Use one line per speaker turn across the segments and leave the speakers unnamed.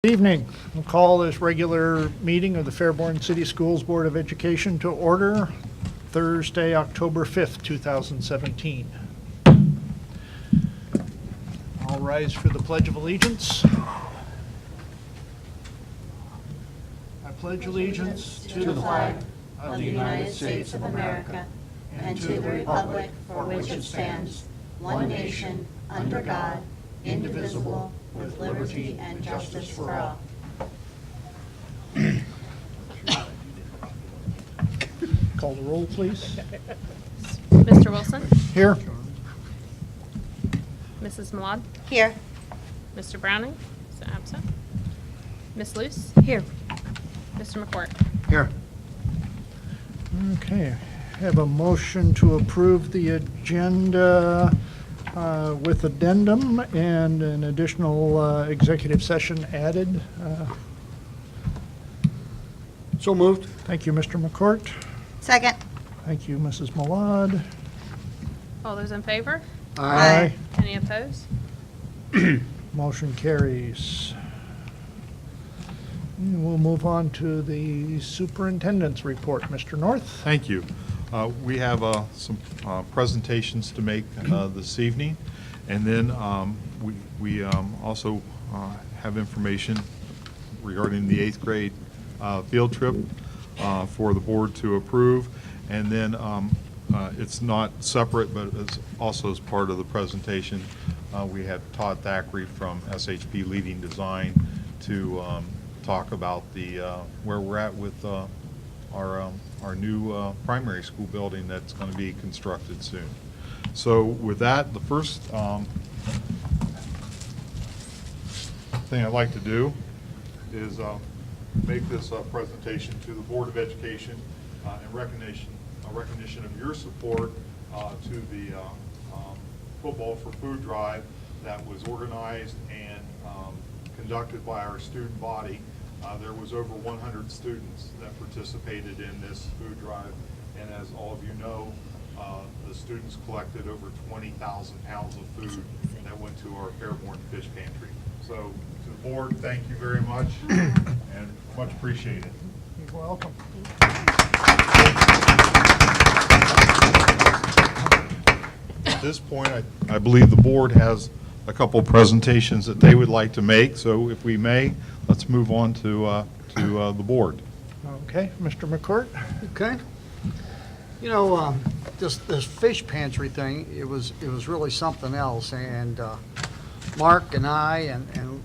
Good evening. We'll call this regular meeting of the Fairborn City Schools Board of Education to order Thursday, October 5th, 2017. All rise for the Pledge of Allegiance. I pledge allegiance to the flag
of the United States of America and to the republic for which it stands, one nation, under God, indivisible, with liberty and justice for all.
Call the roll, please.
Mr. Wilson?
Here.
Mrs. Malad?
Here.
Mr. Browning? Is absent. Miss Luce? Here. Mr. McCourt?
Here. Okay. Have a motion to approve the agenda with addendum and an additional executive session added.
So moved.
Thank you, Mr. McCourt.
Second.
Thank you, Mrs. Malad.
All those in favor?
Aye.
Any opposed?
Motion carries. And we'll move on to the superintendent's report. Mr. North?
Thank you. We have some presentations to make this evening, and then we also have information regarding the 8th grade field trip for the board to approve, and then it's not separate, but it's also as part of the presentation. We have Todd Thackeray from SHP Leading Design to talk about the where we're at with our new primary school building that's going to be constructed soon. So with that, the first thing I'd like to do is make this presentation to the Board of Education in recognition of your support to the Football for Food drive that was organized and conducted by our student body. There was over 100 students that participated in this food drive, and as all of you know, the students collected over 20,000 pounds of food that went to our Fairborn fish pantry. So to the board, thank you very much and much appreciated.
You're welcome.
At this point, I believe the board has a couple presentations that they would like to make, so if we may, let's move on to the board.
Okay, Mr. McCourt?
Okay. You know, this fish pantry thing, it was really something else. And Mark and I and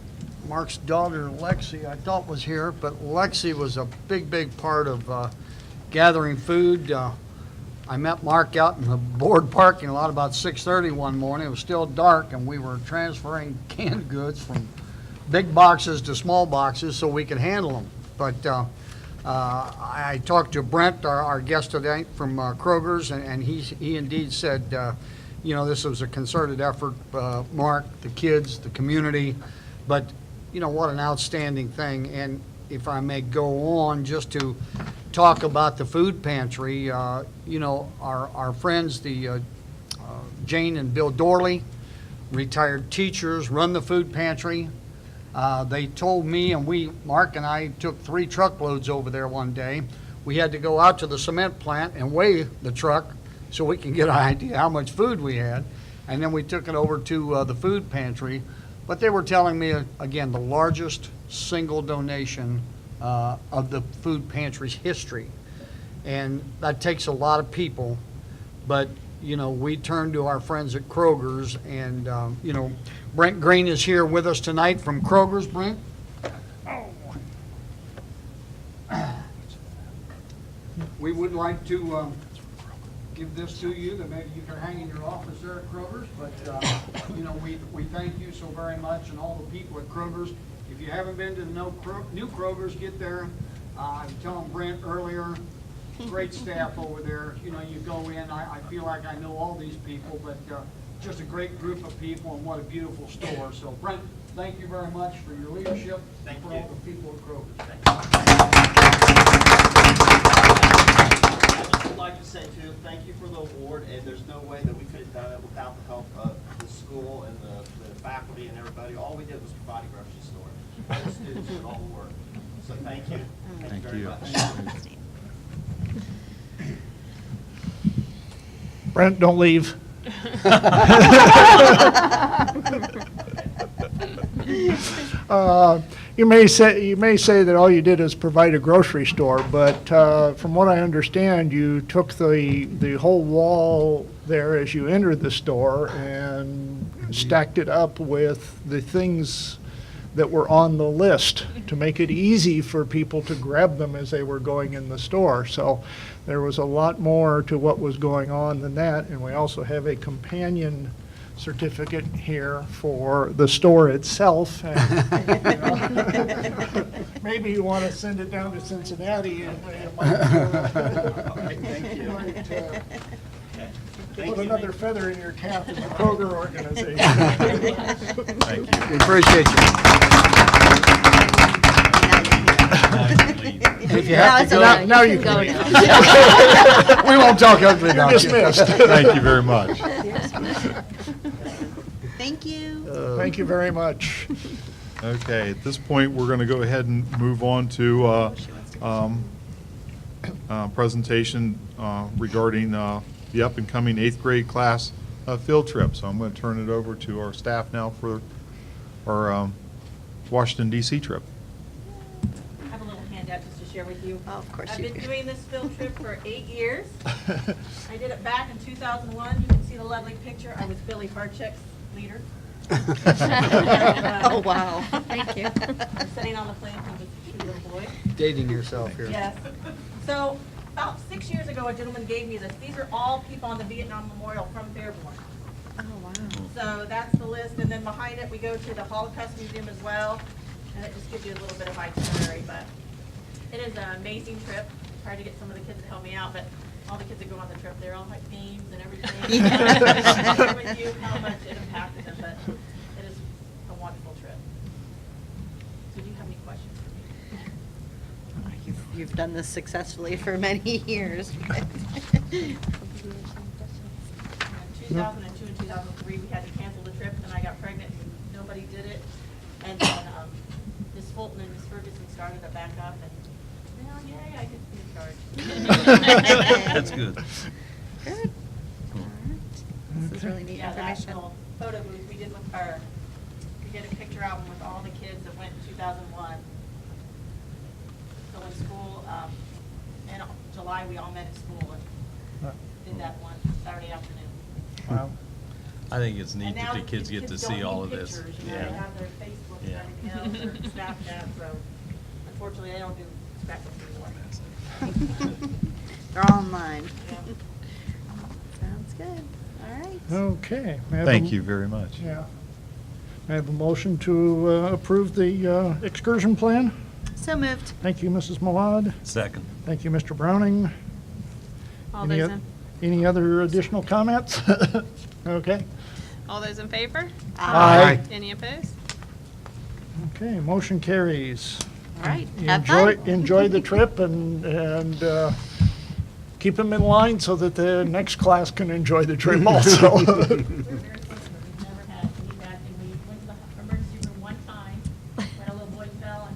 Mark's daughter Lexi, I thought was here, but Lexi was a big part of gathering food. I met Mark out in the board parking lot about 6:30 one morning. It was still dark, and we were transferring canned goods from big boxes to small boxes so we could handle them. But I talked to Brent, our guest today from Kroger's, and he indeed said, you know, this was a concerted effort, Mark, the kids, the community, but, you know, what an outstanding thing. And if I may go on just to talk about the food pantry, you know, our friends, the Jane and Bill Dorley, retired teachers, run the food pantry. They told me, and Mark and I took 3 truckloads over there one day. We had to go out to the cement plant and weigh the truck so we can get an idea how much food we had. And then we took it over to the food pantry. But they were telling me, again, the largest single donation of the food pantry's history. And that takes a lot of people. But, you know, we turned to our friends at Kroger's, and, you know, Brent Green is here with us tonight from Kroger's. Brent? We would like to give this to you, that maybe you can hang in your office there at Kroger's. But, you know, we thank you so very much, and all the people at Kroger's. If you haven't been to the new Kroger's, get there. I was telling Brent earlier, great staff over there. You know, you go in, I feel like I know all these people, but just a great group of people, and what a beautiful store. So, Brent, thank you very much for your leadership. Thank you. For all the people at Kroger's.
I would like to say, too, thank you for the award, and there's no way that we could have done it without the help of the school and the faculty and everybody. All we did was provide a grocery store. for the students and all the work. So thank you.
Thank
very
you.
much.
Brent, don't leave. You may say that all you did is provide a grocery store, but from what I understand, you took the whole wall there as you entered the store and stacked it up with the things that were on the list to make it easy for people to grab them as they were going in the store. So there was a lot more to what was going on than that, and we also have a companion certificate here for the store itself. And, you know, maybe you want to send it down to Cincinnati and it might,
Thank you.
put another feather in your cap in the Kroger organization.
Thank you.
We appreciate you. And if you have to go,
Now you
Go
can
now.
we won't talk ugly
You're
about you.
dismissed.
Thank you very much.
Thank you.
Thank you very much.
Okay, at this point, we're going to go ahead and move on to presentation regarding the up-and-coming 8th grade class field trip. So I'm going to turn it over to our staff now for our Washington DC trip.
I have a little handout just to share with you.
Oh, of course
I've
you
been
do.
doing this field trip for 8 years. I did it back in 2001. You can see the lovely picture. I was Billy Harcheck's leader.
Oh, wow. Thank you.
I'm sitting on the plane with a cute little boy.
Dating yourself here.
Yes. So about 6 years ago, a gentleman gave me this. These are all people on the Vietnam Memorial from Fairborn.
Oh, wow.
So that's the list, and then behind it, we go to the Holocaust Museum as well, and it just gives you a little bit of itinerary, but it is an amazing trip. I tried to get some of the kids to help me out, but all the kids that go on the trip, they're all like themes and everything. I share with you how much it impacted them, but it is a wonderful trip. So do you have any questions for me?
You've done this successfully for many years.
In 2002 and 2003, we had to cancel the trip, and I got pregnant, and nobody did it. And then Ms. Fulton and Ms. Ferguson started it back up, and now, yay, I get to be in charge.
That's good.
Good. All right. This is really neat
Yeah, that
information.
little photo booth we did with our, we did a picture album with all the kids that went in 2001. So in school, in July, we all met at school and did that one Saturday afternoon.
Wow.
I think it's neat
And now
that the kids get to see
don't
all
need
of this.
pictures, you know, they have their Facebooks
Yeah.
and everything else, or Snapchat, so unfortunately, they don't do scrapbooks anymore.
They're all online.
Yeah.
Sounds good. All right.
Okay. May I have
Thank
a-
you very much.
Yeah. May I have a motion to approve the excursion plan?
So moved.
Thank you, Mrs. Malad.
Second.
Thank you, Mr. Browning.
All
Any
those
oth-
in,
Any other additional comments? Okay.
all those in favor?
Aye.
Any opposed?
Okay, motion carries.
All right. Have fun.
Enjoy the trip and keep them in line so that the next class can enjoy the trip also.
We're very fortunate. We've never had any bad thing. We went to the emergency room one time, when a little boy fell and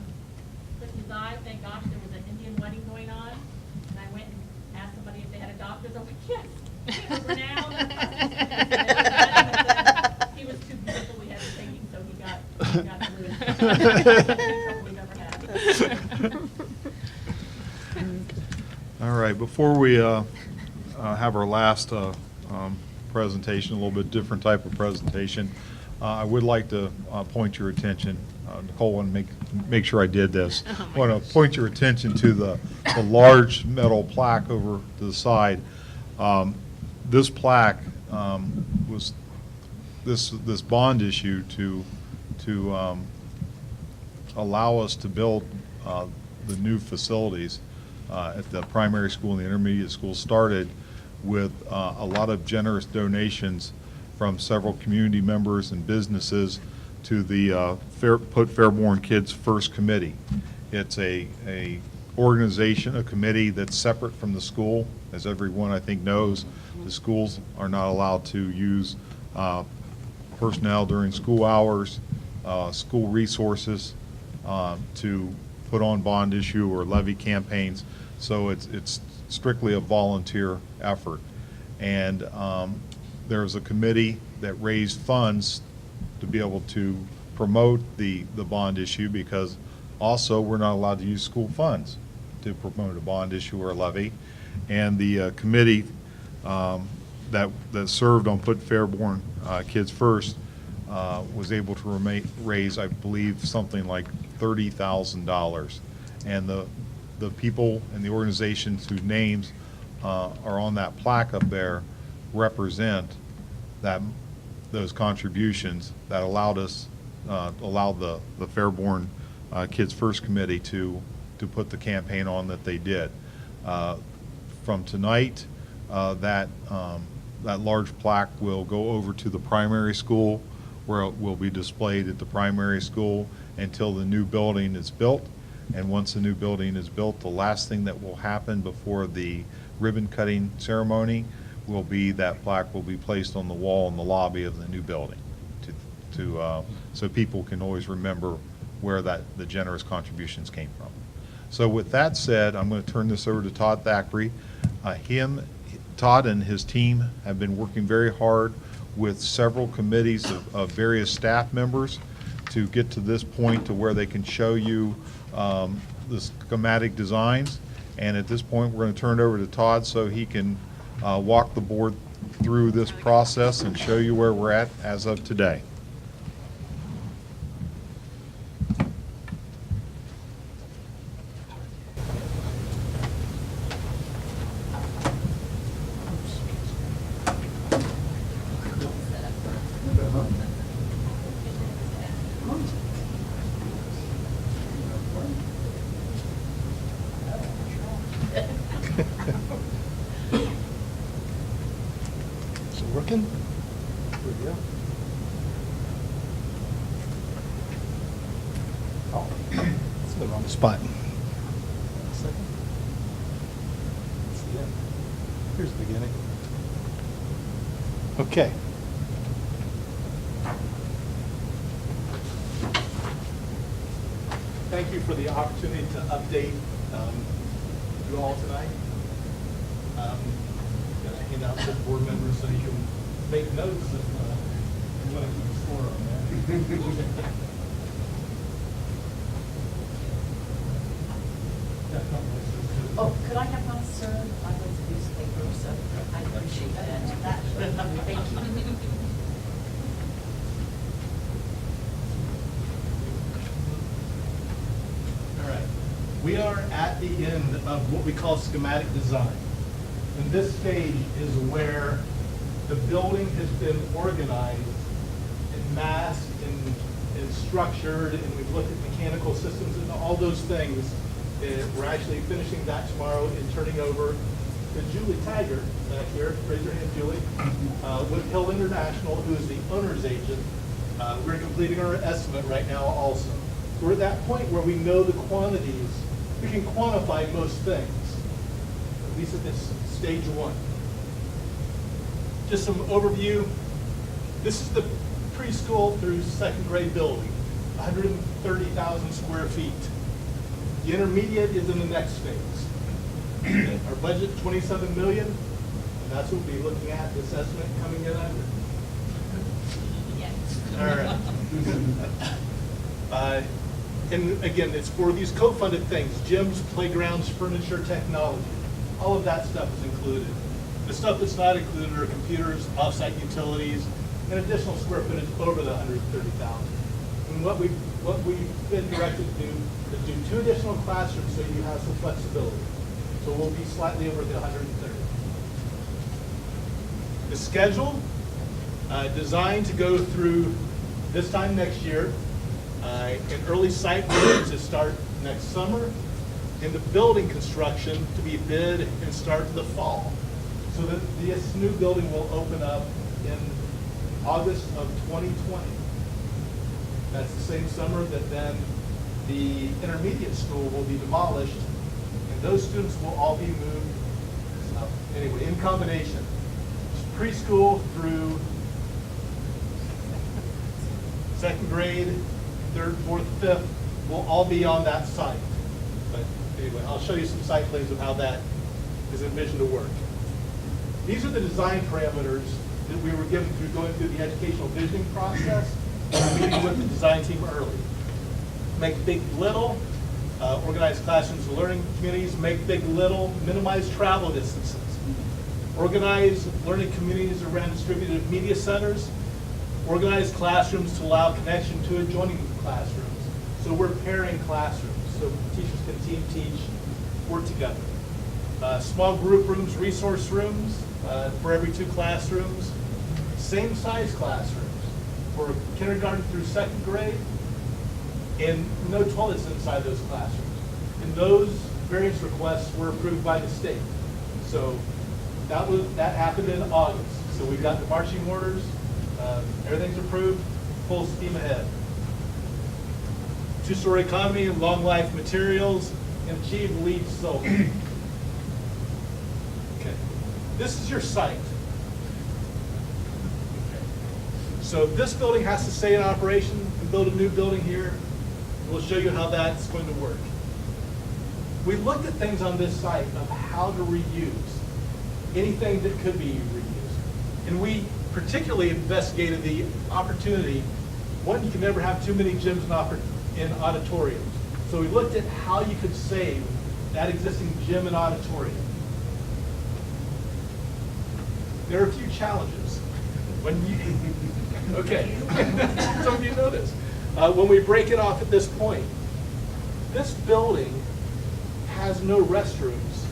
clipped his eye. Thank gosh, there was an Indian wedding going on. And I went and asked somebody if they had a doctor. They're like, yes, we're now. He was too beautiful. We had to take him, so he got loose. We've never had.
All right, before we have our last presentation, a little bit different type of presentation, I would like to point your attention, Nicole, want to make sure I did this. I want to point your attention to the large metal plaque over to the side. This plaque was this bond issue to allow us to build the new facilities at the primary school and the intermediate school started with a lot of generous donations from several community members and businesses to the Put Fairborn Kids First Committee. It's a organization, a committee that's separate from the school. As everyone I think knows, the schools are not allowed to use personnel during school hours, school resources, to put on bond issue or levy campaigns. So it's strictly a volunteer effort. And there's a committee that raised funds to be able to promote the bond issue, because also we're not allowed to use school funds to promote a bond issue or a levy. And the committee that served on Put Fairborn Kids First was able to raise, I believe, something like $30,000. And the people and the organizations whose names are on that plaque up there represent those contributions that allowed the Fairborn Kids First Committee to put the campaign on that they did. From tonight, that large plaque will go over to the primary school, where it will be displayed at the primary school until the new building is built. And once the new building is built, the last thing that will happen before the ribbon cutting ceremony will be that plaque will be placed on the wall in the lobby of the new building, so people can always remember where the generous contributions came from. So with that said, I'm going to turn this over to Todd Thackeray. Todd and his team have been working very hard with several committees of various staff members to get to this point to where they can show you the schematic designs. And at this point, we're going to turn it over to Todd so he can walk the board through this process and show you where we're at as of today.
Is it working? There we go. Oh, it's the wrong spot. Second. That's the end. Here's the beginning. Okay. Thank you for the opportunity to update you all tonight. Going to hand out to the board members so you can make notes if you want to keep score on that.
Oh, could I have one, sir? I was a newspaper, so I appreciate that. Thank you.
All right. We are at the end of what we call schematic design. And this stage is where the building has been organized and massed and structured, and we've looked at mechanical systems and all those things. We're actually finishing that tomorrow and turning over to Julie Taggart here. Raise your hand, Julie. With Hill International, who is the owner's agent. We're completing our estimate right now also. So we're at that point where we know the quantities. We can quantify most things, at least at this stage one. Just some overview. This is the preschool through second grade building, 130,000 square feet. The intermediate is in the next phase. Our budget, $27 million, and that's what we'll be looking at, this estimate coming in under.
Yes.
All right. And again, it's for these co-funded things, gyms, playgrounds, furniture, technology. All of that stuff is included. The stuff that's not included are computers, off-site utilities, and additional square footage over the 130,000. And what we've been directed to do is do 2 additional classrooms so you have some flexibility. So we'll be slightly over the 130. The schedule, designed to go through this time next year, and early site work to start next summer, and the building construction to be bid and start in the fall. So that this new building will open up in August of 2020. That's the same summer that then the intermediate school will be demolished, and those students will all be moved, anyway, in combination. Preschool through second grade, 3rd, 4th, 5th, will all be on that site. But anyway, I'll show you some site plans of how that is envisioned to work. These are the design parameters that we were given through going through the educational visioning process and meeting with the design team early. Make big little, organize classrooms and learning communities, make big little, minimize travel distances. Organize learning communities around distributed media centers. Organize classrooms to allow connection to adjoining classrooms. So we're pairing classrooms, so teachers can team teach, work together. Small group rooms, resource rooms for every 2 classrooms. Same size classrooms for kindergarten through 2nd grade, and no toilets inside those classrooms. And those variance requests were approved by the state. So that happened in August. So we've got the marching orders, everything's approved, full steam ahead. 2-story economy and long life materials, and achieve LEED Silver. Okay, this is your site. Okay. So this building has to stay in operation and build a new building here. We'll show you how that's going to work. We looked at things on this site of how to reuse anything that could be reused. And we particularly investigated the opportunity. One, you can never have too many gyms in auditoriums. So we looked at how you could save that existing gym and auditorium. There are a few challenges. When you, okay, some of you know this. When we break it off at this point, this building has no restrooms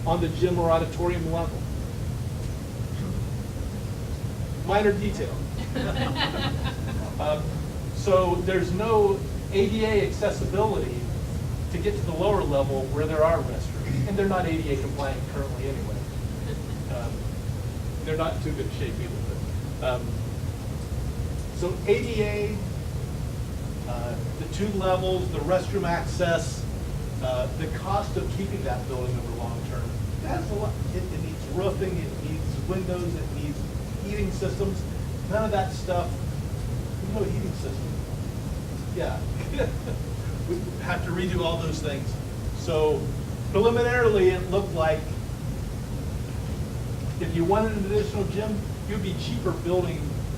on the gym or auditorium level. Minor detail. So there's no ADA accessibility to get to the lower level where there are restrooms. And they're not ADA compliant currently anyway. They're not in too good shape either. But, so ADA, the 2 levels, the restroom access, the cost of keeping that building over long term. That's a lot. It needs roofing, it needs windows, it needs heating systems. None of that stuff. No heating system. Yeah. We have to redo all those things. So preliminarily, it looked like if you wanted an additional gym, it would be cheaper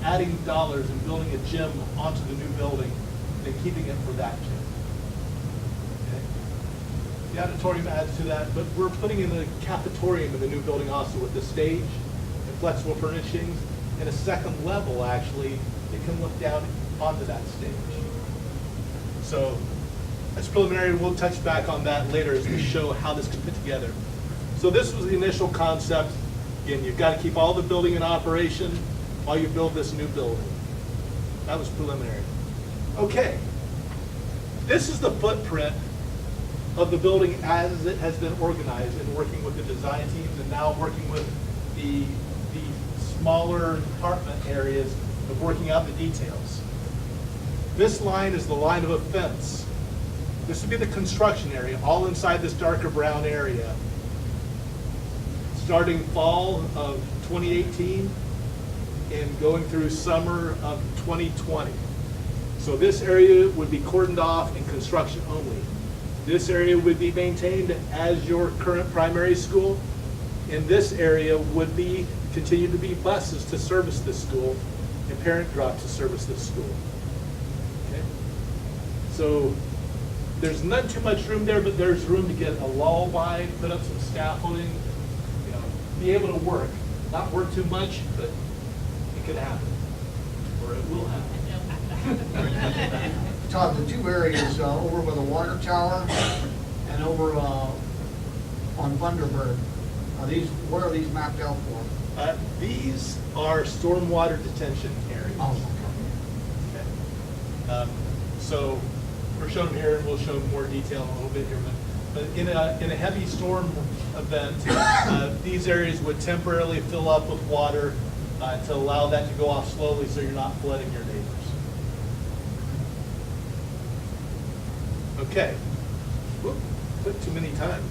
adding dollars and building a gym onto the new building than keeping it for that gym. Okay. The auditorium adds to that, but we're putting in a cafetorium in the new building also with the stage and flexible furnishings and a 2nd level actually that can look down onto that stage. So that's preliminary. We'll touch back on that later as we show how this can fit together. So this was the initial concept. Again, you've got to keep all the building in operation while you build this new building. That was preliminary. Okay. This is the footprint of the building as it has been organized and working with the design teams and now working with the smaller department areas of working out the details. This line is the line of a fence. This would be the construction area, all inside this darker brown area. Starting fall of 2018 and going through summer of 2020. So this area would be cordoned off and construction only. This area would be maintained as your current primary school, and this area would be continue to be buses to service this school and parent drop to service this school. Okay? So there's not too much room there, but there's room to get a lullaby, put up some scaffolding, you know, be able to work. Not work too much, but it could happen, or it will happen.
Todd, the 2 areas over by the water tower and over on Bundaberg, what are these mapped out for?
These are stormwater detention areas.
Oh,
Okay. So we're showing them here, and we'll show more detail in a little bit here. But in a heavy storm event, these areas would temporarily fill up with water to allow that to go off slowly, so you're not flooding your neighbors. Okay. Whoop, clicked too many times.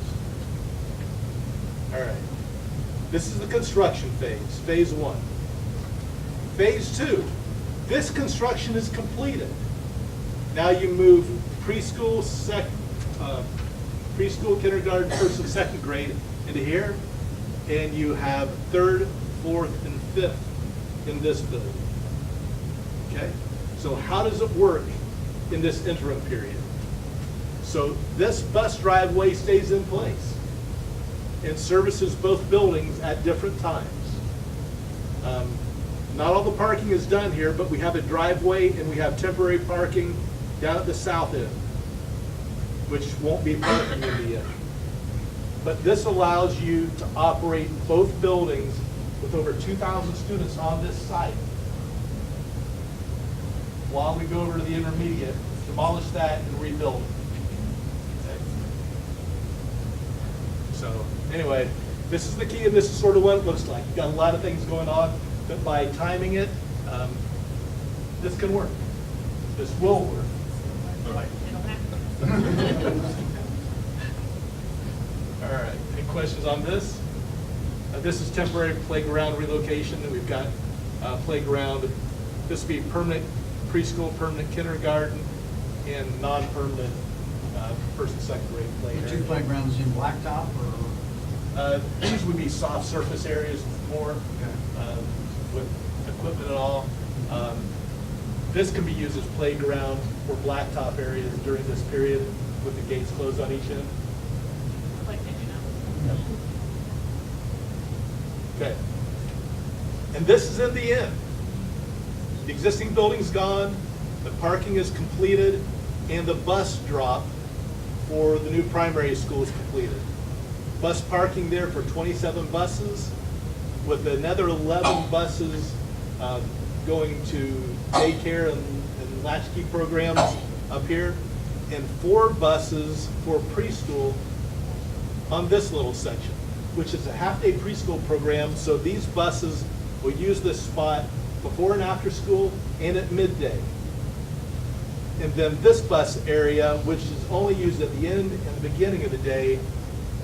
All right. This is the construction phase, phase 1. Phase 2, this construction is completed. Now you move preschool, preschool, kindergarten, first and second grade into here, and you have third, fourth, and fifth in this building. Okay? So how does it work in this interim period? So this bus driveway stays in place and services both buildings at different times. Not all the parking is done here, but we have a driveway and we have temporary parking down at the south end, which won't be parking in the end. But this allows you to operate both buildings with over 2,000 students on this site. While we go over to the intermediate, demolish that and rebuild it. Okay. So anyway, this is the key, and this is sort of what it looks like. You've got a lot of things going on, but by timing it, this can work. This will work. All right. All right, any questions on this? This is temporary playground relocation, and we've got playground. This would be permanent preschool, permanent kindergarten, and non-permanent first and second grade play
The
area.
two playgrounds in blacktop or?
These would be soft surface areas more, with equipment and all. This can be used as playground or blacktop areas during this period with the gates closed on each end.
Like they do now.
Okay. And this is in the end. The existing building's gone, the parking is completed, and the bus drop for the new primary school is completed. Bus parking there for 27 buses, with another 11 buses going to daycare and latchkey programs up here, and 4 buses for preschool on this little section, which is a half-day preschool program, so these buses will use this spot before and after school and at midday. And then this bus area, which is only used at the end and the beginning of the day,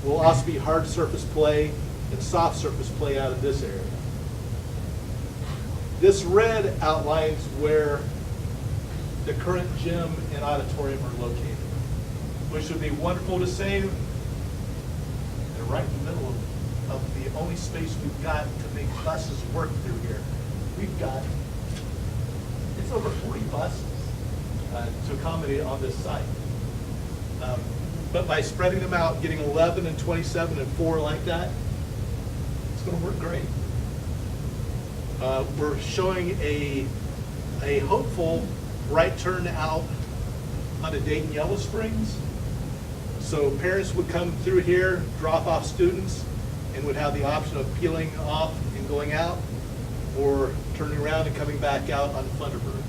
will also be hard surface play and soft surface play out of this area. This red outlines where the current gym and auditorium are located, which would be wonderful to save. They're right in the middle of the only space we've got to make buses work through here. We've got, it's over 40 buses to accommodate on this site. But by spreading them out, getting 11 and 27 and 4 like that, it's going to work great. We're showing a hopeful right turn out onto Dayton Yellow Springs. So parents would come through here, drop off students, and would have the option of peeling off and going out, or turning around and coming back out on Thunderbird.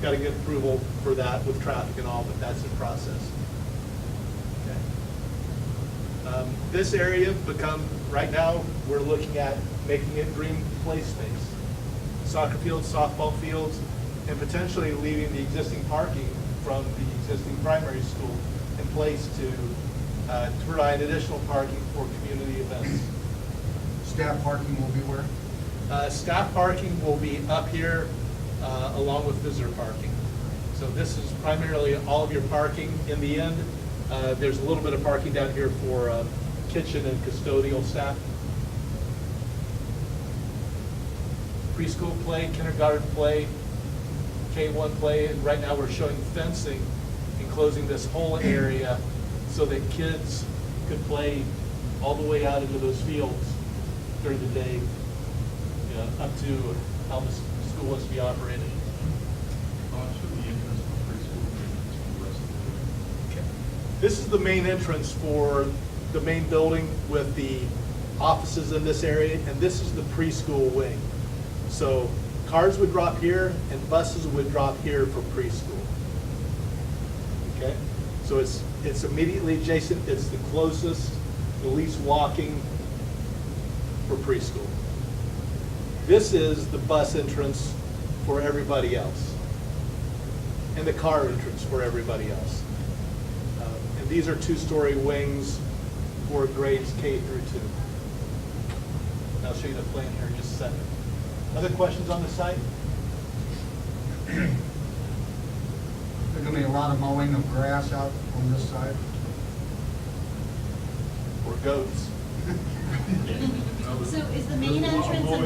Got to get approval for that with traffic and all, but that's in process. Okay. This area right now, we're looking at making it green play space. Soccer fields, softball fields, and potentially leaving the existing parking from the existing primary school in place to provide additional parking for community events.
Staff parking will be where?
Staff parking will be up here along with visitor parking. So this is primarily all of your parking. In the end, there's a little bit of parking down here for kitchen and custodial staff. Preschool play, kindergarten play, K1 play, and right now we're showing fencing enclosing this whole area so that kids could play all the way out into those fields during the day, up to how the school wants to be operated. This is the main entrance for the main building with the offices in this area, and this is the preschool wing. So cars would drop here and buses would drop here for preschool. Okay? So it's immediately adjacent, it's the closest, the least walking for preschool. This is the bus entrance for everybody else, and the car entrance for everybody else. And these are 2-story wings for grades K through 2. And I'll show you the plan here in just a second. Other questions on the site?
There's gonna be a lot of mowing of grass out on this side.
Or goats.
So is the main entrance of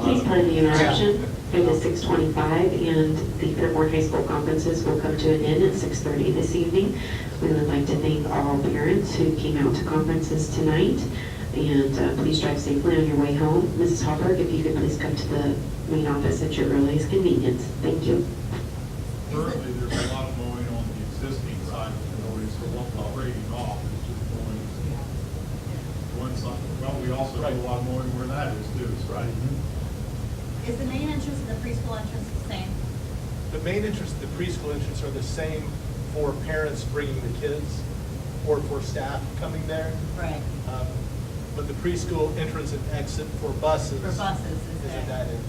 Please pardon the interruption. It is 6:25, and the Fairborn High School conferences will come to an end at 6:30 this evening. We would like to thank all parents who came out to conferences tonight, and please drive safely on your way home. Mrs. Hopper, if you could please come to the main office at your earliest convenience. Thank you.
Currently, there's a lot of mowing on the existing side of the road, so what we're grading off is just mowing one side. Well, we also do a lot of mowing where that is too. Right.
Is the main entrance and the preschool entrance the same?
The main entrance and the preschool entrance are the same for parents bringing the kids or for staff coming there.
Right.
But the preschool entrance and exit for buses.
For buses is
at
there.
that end.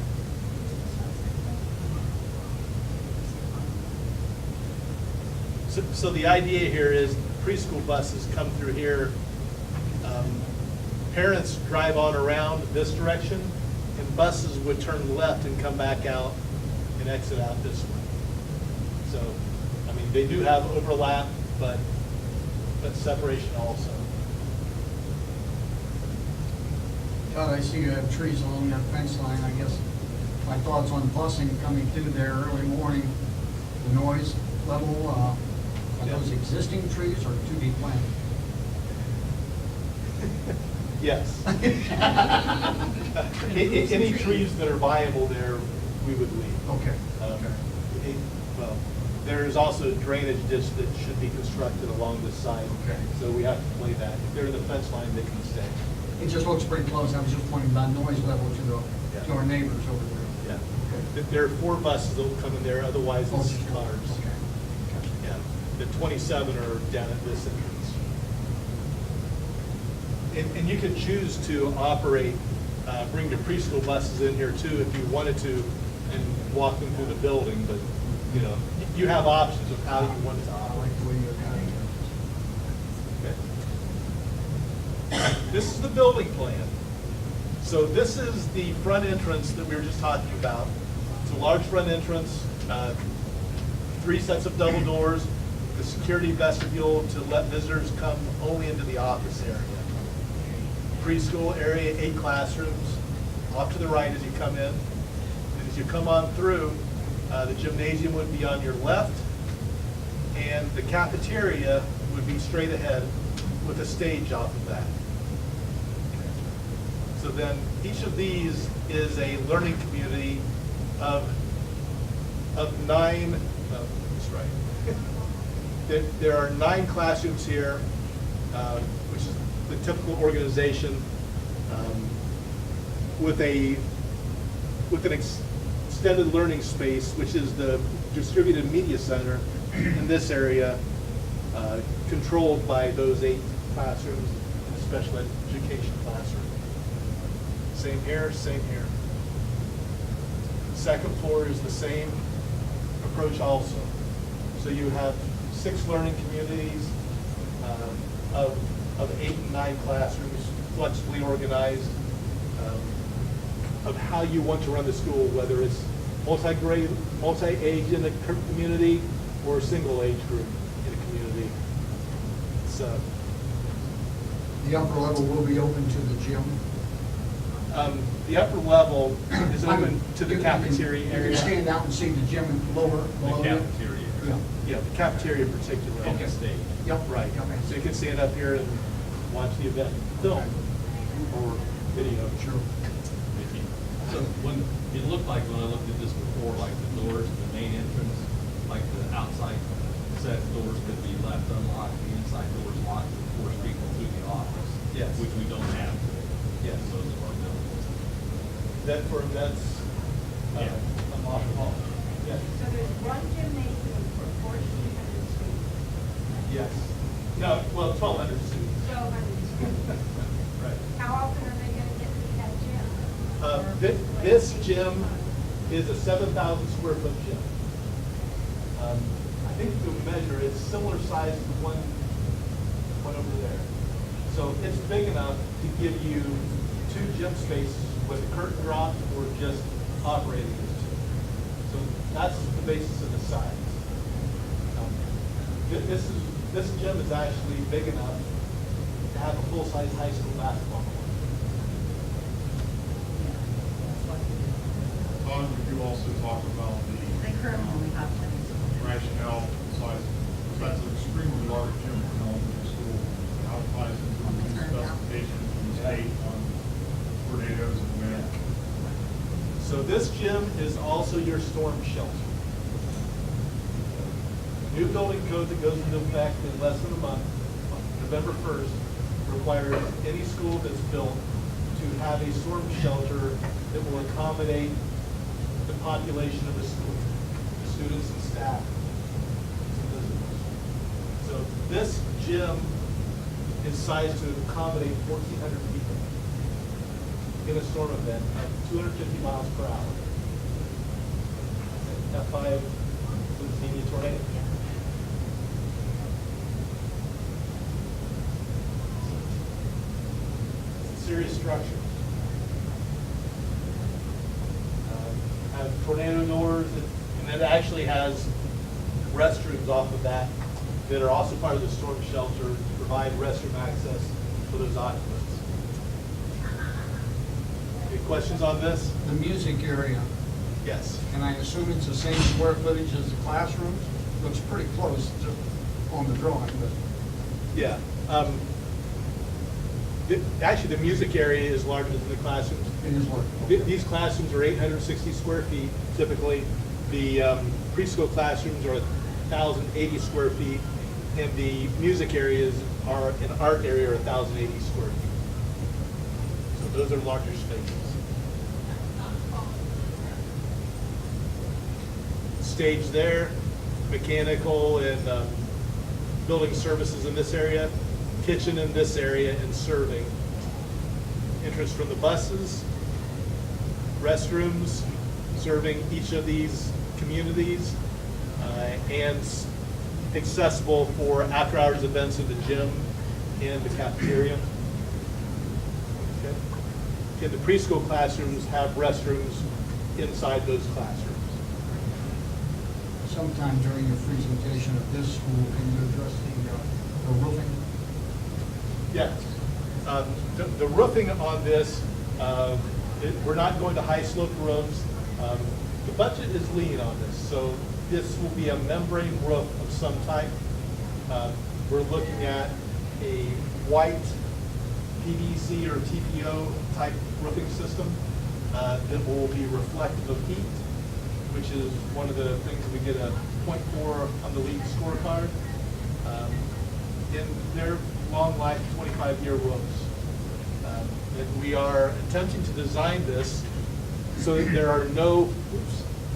So the idea here is preschool buses come through here. Parents drive on around this direction, and buses would turn left and come back out and exit out this way. So, I mean, they do have overlap, but separation also.
Todd, I see you have trees along that fence line. I guess my thoughts on busing coming through there early morning, the noise level, are those existing trees or to be planted?
Yes. Any trees that are viable there, we would leave.
Okay.
Well, there's also a drainage ditch that should be constructed along this side.
Okay.
So we have to play that. If they're in the fence line, they can stay.
It just looks pretty close. I was just wondering about noise level to our neighbors over there.
Yeah. There are 4 buses that will come in there, otherwise
Oh,
it's
just
cars.
Okay.
Yeah. The 27 are down at this entrance. And you could choose to operate, bring your preschool buses in here too if you wanted to, and walk them through the building, but, you know, you have options of how you want it to
I
operate.
like the way you're kind
Okay. This is the building plan. So this is the front entrance that we were just talking about. It's a large front entrance, 3 sets of double doors, the security vestibule to let visitors come only into the office area. Preschool area, 8 classrooms, off to the right as you come in. And as you come on through, the gymnasium would be on your left, and the cafeteria would be straight ahead with a stage off of that. So then, each of these is a learning community of 9, that's right. There are 9 classrooms here, which is the typical organization, with an extended learning space, which is the distributed media center in this area, controlled by those 8 classrooms in a special education classroom. Same here, same here. Second floor is the same approach also. So you have 6 learning communities of 8 and 9 classrooms, flexibly organized, of how you want to run the school, whether it's multi-grade, multi-age in the community, or a single age group in a community. So,
The upper level will be open to the gym.
the upper level is open to the
You
cafeteria
can
area.
stand out and see the gym lower below
The
you.
cafeteria.
Yeah.
Yeah, the cafeteria in particular.
On the stage.
Yep.
Right,
Okay.
so you can stand up here and watch the event, film, or video.
Sure.
So when, it looked like when I looked at this before, like the doors, the main entrance, like the outside set doors could be left unlocked, the inside doors locked to force people to the office.
Yes.
Which we don't have today.
Yes.
Those are our buildings.
That for events,
Yeah.
unlocked hall. Yes.
So there's one gymnasium for 1,400 students.
Yes. No, well, 1,200 students.
1,200 students.
Right.
How often are they gonna get to that gym?
This gym is a 7,000 square foot gym. I think to measure, it's similar size to the one over there. So it's big enough to give you 2 gym spaces with a curtain drop or just operating as 2. So that's the basis of the size. This gym is actually big enough to have a full-size high school basketball court.
Todd, would you also talk about
They currently only have tennis.
rationale size? That's an extremely large gym for an elementary school. How it ties into the new specifications from the state on tornadoes and wind?
So this gym is also your storm shelter. New building code that goes into effect in less than a month, November 1st, requires any school that's built to have a storm shelter that will accommodate the population of the school, the students and staff. and visitors. So this gym is sized to accommodate 1,400 people in a storm event at 250 miles per hour. F5 with Xenia tornado. Serious structure. Have tornado doors, and it actually has restrooms off of that that are also part of the storm shelter to provide restroom access for those occupants. Any questions on this?
The music area,
Yes.
and I assume it's the same square footage as the classrooms? Looks pretty close to, on the drawing, but.
Yeah. Actually, the music area is larger than the classrooms.
It is what?
These classrooms are 860 square feet typically. The preschool classrooms are 1,080 square feet, and the music areas are, an art area, are 1,080 square feet. So those are larger spaces. Stage there, mechanical and building services in this area, kitchen in this area, and serving. Entrance from the buses, restrooms, serving each of these communities, and accessible for after-hours events in the gym and the cafeteria. Okay. And the preschool classrooms have restrooms inside those classrooms.
Sometime during your presentation of this school, can you address the roofing?
Yeah. The roofing on this, we're not going to high slope roofs. The budget is lean on this, so this will be a membrane roof of some type. We're looking at a white PVC or TPO type roofing system that will be reflective of heat, which is one of the things we get a point for on the league scorecard. And they're long life, 25-year roofs. And we are attempting to design this so that there are no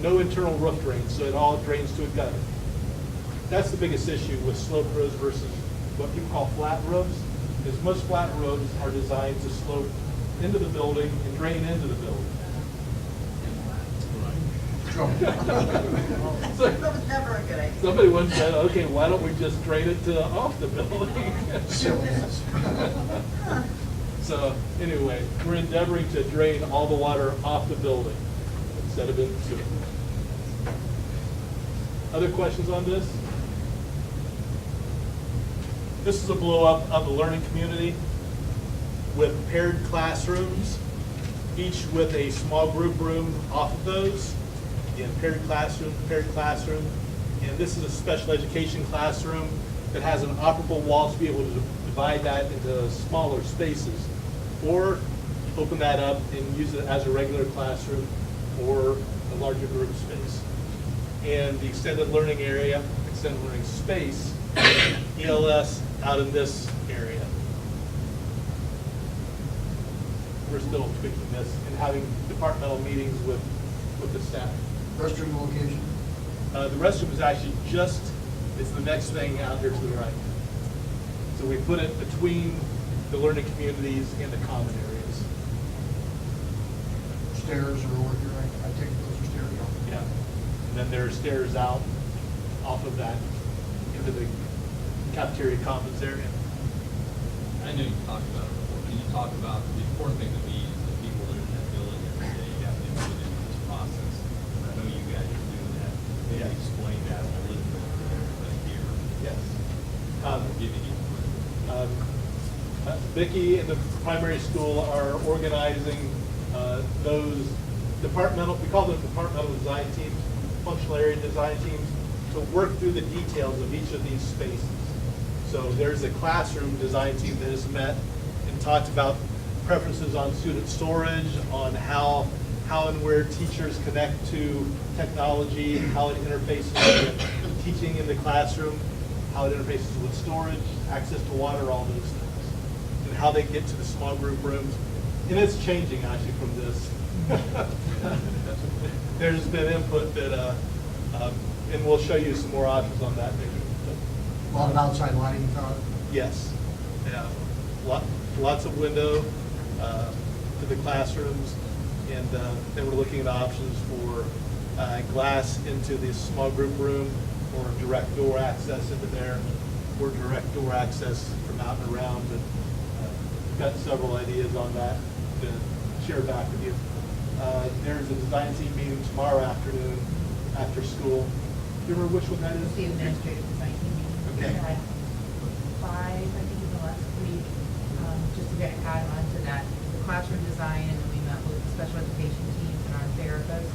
internal roof drains, so it all drains to a gutter. That's the biggest issue with slope roofs versus what people call flat roofs, is most flat roofs are designed to slope into the building and drain into the building.
That was never a good idea.
Somebody once said, okay, why don't we just drain it to off the building?
Silliness.
So anyway, we're endeavoring to drain all the water off the building instead of into it. Other questions on this? This is a blow up of the learning community with paired classrooms, each with a small group room off of those. Again, paired classroom. And this is a special education classroom that has an operable wall to be able to divide that into smaller spaces, or open that up and use it as a regular classroom or a larger group space. And the extended learning area, extended learning space, ELS out in this area. We're still tweaking this and having departmental meetings with the staff.
Restroom location?
The restroom is actually it's the next thing out here to the right. So we put it between the learning communities and the common areas.
Stairs are over here, I take those are stairs.
Yeah. And then there are stairs out off of that into the cafeteria commons area.
I know you talked about it before. Can you talk about the important thing to me is the people that are in that building every day, you have to put into this process. And I know you guys are doing that. Maybe
Yeah.
explain that a little bit to everybody here.
Yes. Vicki and the primary school are organizing those departmental, we call them departmental design teams, functional area design teams, to work through the details of each of these spaces. So there's a classroom design team that has met and talked about preferences on student storage, on how and where teachers connect to technology, how it interfaces with teaching in the classroom, how it interfaces with storage, access to water, all those things, and how they get to the small group rooms. And it's changing actually from this. There's been input that, and we'll show you some more options on that maybe.
A lot of outside lighting, Todd?
Yes, yeah, lots of window to the classrooms, and then we're looking at options for glass into the small group room, or direct door access into there, or direct door access from out and around. But we've got several ideas on that to share back with you. There's a design team meeting tomorrow afternoon after school. Do you remember which one that is?
The administrative design team meeting.
Okay.
We had 5, I think, in the last week, just to get add on to that, the classroom design, and then we met with the special education teams and our therapists.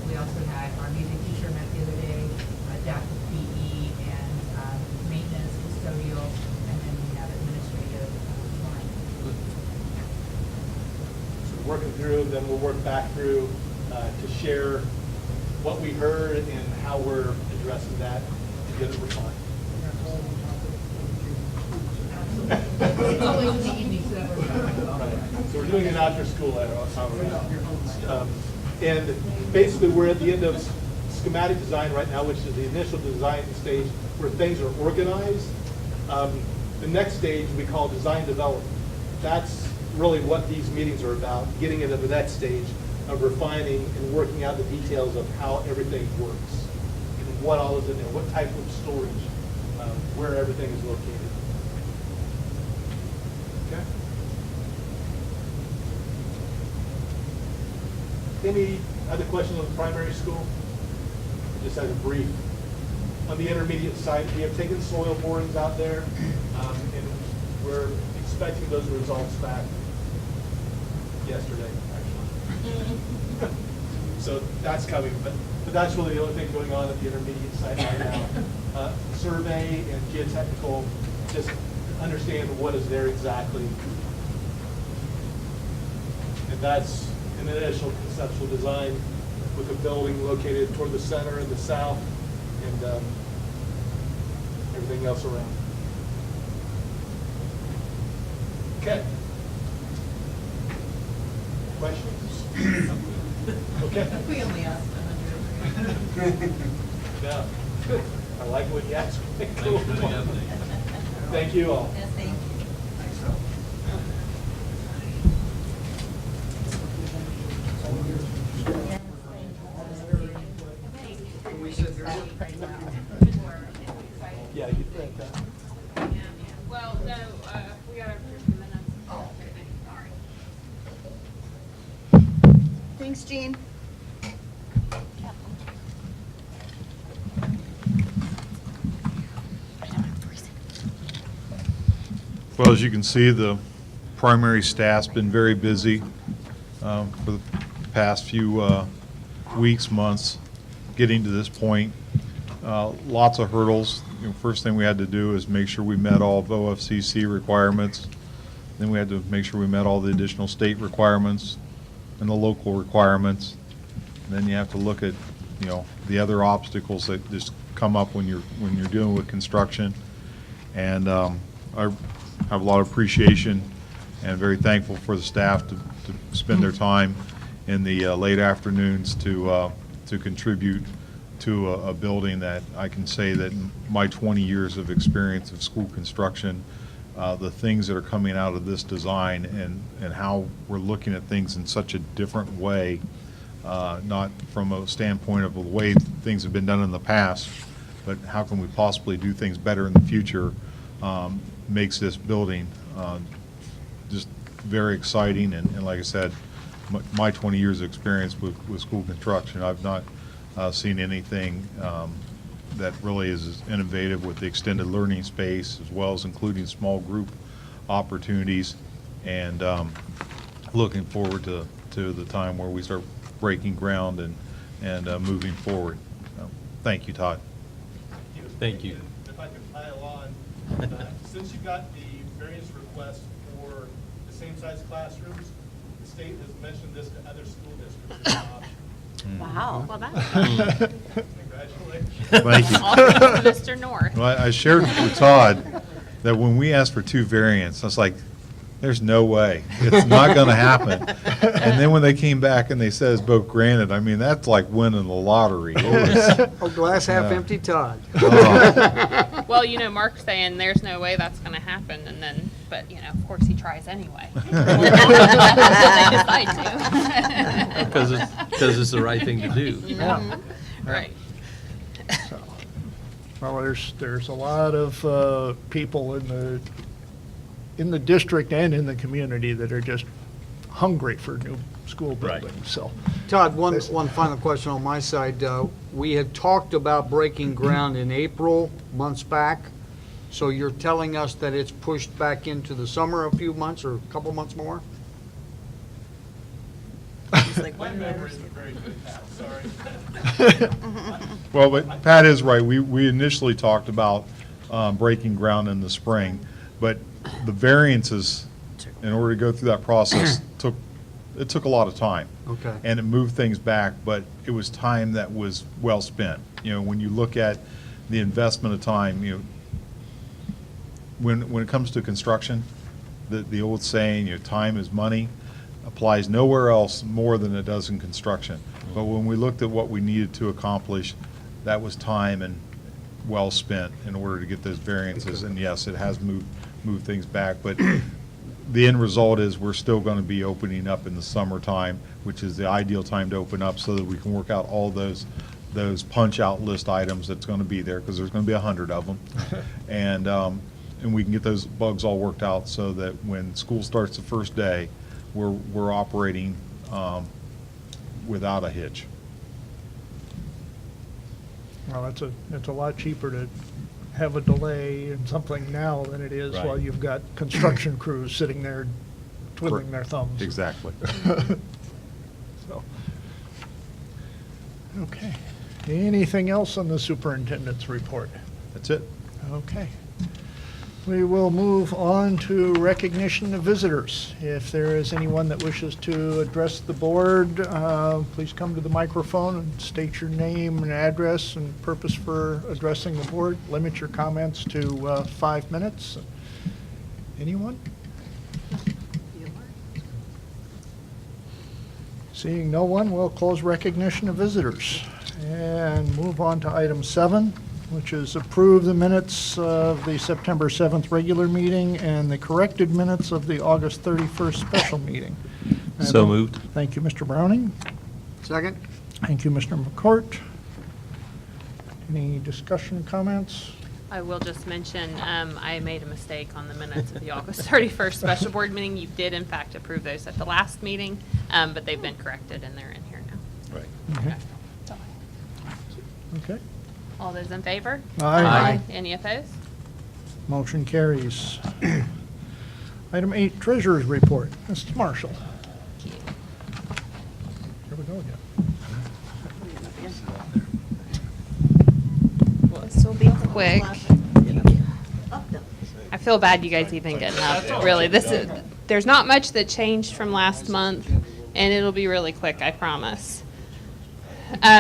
We also had our music teacher met the other day, adaptive PE, and maintenance, custodial, and then we have administrative design.
So we're working through, then we'll work back through to share what we heard and how we're addressing that to get it refined.
It's always in the evening, so that works out.
Right. So we're doing an after-school hour. And basically, we're at the end of schematic design right now, which is the initial design stage where things are organized. The next stage we call design development. That's really what these meetings are about, getting into the next stage of refining and working out the details of how everything works, and what all is in there, what type of storage, where everything is located. Okay. Any other questions on the primary school? Just as a brief. On the intermediate site, we have taken soil borings out there, and we're expecting those results back yesterday, actually. So that's coming, but that's really the only thing going on at the intermediate site right now. Survey and geotechnical, just understand what is there exactly. And that's an initial conceptual design with a building located toward the center and the south, and everything else around. Okay. Questions? Okay.
We only asked 100.
Yeah, good. I like when you ask.
Thanks for the update.
Thank you all.
Yes, thank you.
Yeah, you think that.
Well, no, we got to approve the minutes. Oh, sorry.
Thanks, Jean.
Well, as you can see, the primary staff's been very busy for the past few weeks, months, getting to this point. Lots of hurdles. First thing we had to do is make sure we met all of OFCC requirements. Then we had to make sure we met all the additional state requirements and the local requirements. And then you have to look at, the other obstacles that just come up when you're dealing with construction. And I have a lot of appreciation and very thankful for the staff to spend their time in the late afternoons to contribute to a building that I can say that in my 20 years of experience of school construction, the things that are coming out of this design and how we're looking at things in such a different way, not from a standpoint of the way things have been done in the past, but how can we possibly do things better in the future, makes this building just very exciting. And like I said, my 20 years of experience with school construction, I've not seen anything that really is innovative with the extended learning space, as well as including small group opportunities, and looking forward to the time where we start breaking ground and moving forward. Thank you, Todd.
Thank you.
If I could pile on, since you got the various requests for the same size classrooms, the state has mentioned this to other school districts as an option.
Wow.
Well, that's
Congratulations.
Thank you.
awesome, Mr. North.
Well, I shared with Todd that when we asked for 2 variants, I was like, there's no way. It's not going to happen. And then when they came back and they said it's both granted, I mean, that's like winning the lottery. It was,
Oh, glass half
Yeah.
empty, Todd.
oh,
Well, Mark's saying there's no way that's going to happen, and then, but, of course he tries anyway.
Because it's the right thing to do.
Yeah.
Right.
So, well, there's a lot of people in the district and in the community that are just hungry for new school
Right.
buildings, so.
Todd, one final question on my side. We had talked about breaking ground in April, months back. So you're telling us that it's pushed back into the summer a few months or a couple months more?
My memory isn't very good, Pat, sorry.
well, but Pat is right. We initially talked about breaking ground in the spring, but the variances, in order to go through that process, took a lot of time.
Okay.
And it moved things back, but it was time that was well spent. When you look at the investment of time, when it comes to construction, the old saying, time is money, applies nowhere else more than it does in construction. But when we looked at what we needed to accomplish, that was time and well spent in order to get those variances. And yes, it has moved things back, but the end result is we're still going to be opening up in the summertime, which is the ideal time to open up so that we can work out all those punch-out list items that's going to be there, because there's going to be 100 of them. And we can get those bugs all worked out so that when school starts the first day, we're operating without a hitch.
Well, it's a lot cheaper to have a delay in something now than it is
Right.
while you've got construction crews sitting there twiddling their thumbs.
Exactly.
So, okay. Anything else on the superintendent's report?
That's it.
Okay. We will move on to recognition of visitors. If there is anyone that wishes to address the board, please come to the microphone and state your name and address and purpose for addressing the board. Limit your comments to 5 minutes. Anyone? Seeing no one, we'll close recognition of visitors and move on to item 7, which is approve the minutes of the September 7th regular meeting and the corrected minutes of the August 31st special meeting.
So moved.
Thank you, Mr. Browning.
Second?
Thank you, Mr. McCourt. Any discussion, comments?
I will just mention, I made a mistake on the minutes of the August 31st special board meeting. You did, in fact, approve those at the last meeting, but they've been corrected and they're in here now.
Right.
Okay. Okay.
All those in favor?
Aye.
Any opposed?
Motion carries. Item 8, Treasurer's Report. Mrs. Marshall.
Thank you.
Here we go again.
Well, this will be quick. I feel bad you guys even getting up, really. There's not much that changed from last month, and it'll be really quick, I promise.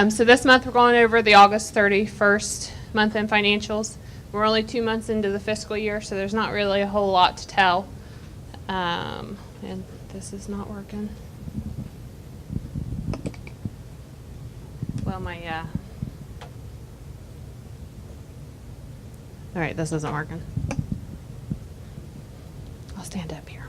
So this month, we're going over the August 31st month-end financials. We're only 2 months into the fiscal year, so there's not really a whole lot to tell. And this is not working. Well, all right, this isn't working. I'll stand up here.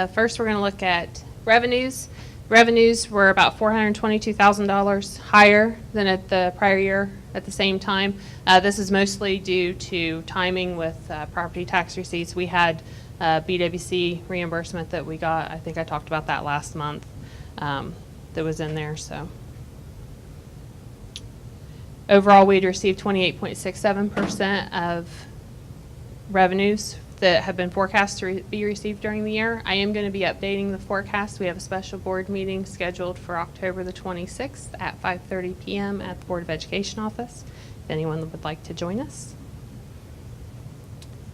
First, we're going to look at revenues. Revenues were about $422,000 higher than at the prior year at the same time. This is mostly due to timing with property tax receipts. We had BWC reimbursement that we got. I think I talked about that last month, that was in there. So Overall, we'd received 28.67% of revenues that have been forecast to be received during the year. I am going to be updating the forecast. We have a special board meeting scheduled for October the 26th at 5:30 p.m. at the Board of Education office, if anyone would like to join us.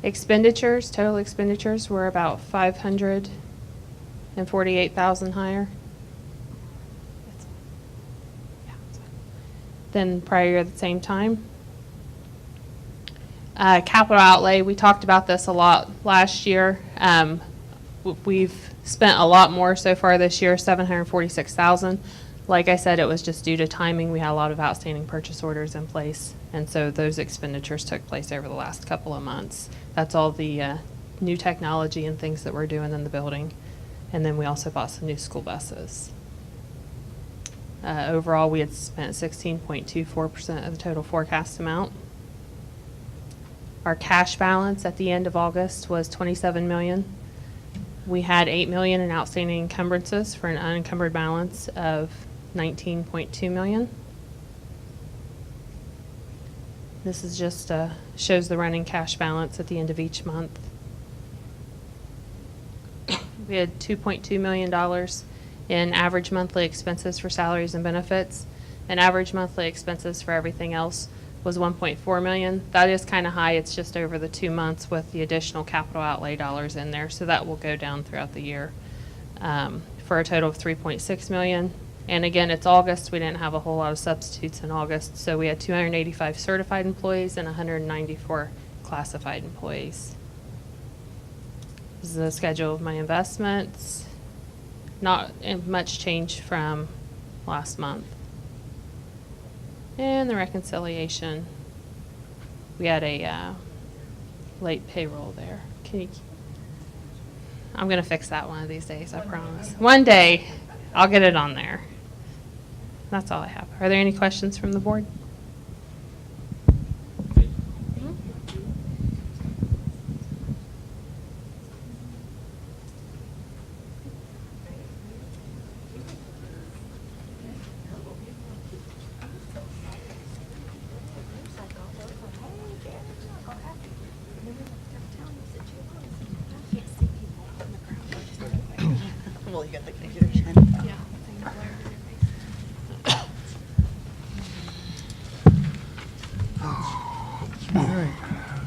Expenditures, total expenditures were about 548,000 higher than prior year at the same time. Capital outlay, we talked about this a lot last year. We've spent a lot more so far this year, 746,000. Like I said, it was just due to timing. We had a lot of outstanding purchase orders in place, and so those expenditures took place over the last couple of months. That's all the new technology and things that we're doing in the building. And then we also bought some new school buses. Overall, we had spent 16.24% of the total forecast amount. Our cash balance at the end of August was $27 million. We had $8 million in outstanding encumbrances for an unencumbered balance of $19.2 million. This is just shows the running cash balance at the end of each month. We had $2.2 million in average monthly expenses for salaries and benefits, and average monthly expenses for everything else was $1.4 million. That is kind of high. It's just over the 2 months with the additional capital outlay dollars in there, so that will go down throughout the year for a total of $3.6 million. And again, it's August. We didn't have a whole lot of substitutes in August, so we had 285 certified employees and 194 classified employees. This is the schedule of my investments. Not much change from last month. And the reconciliation, we had a late payroll there. I'm going to fix that one of these days, I promise. One day, I'll get it on there. That's all I have. Are there any questions from the board?
Well, you got the computer shed.
Yeah.
All right,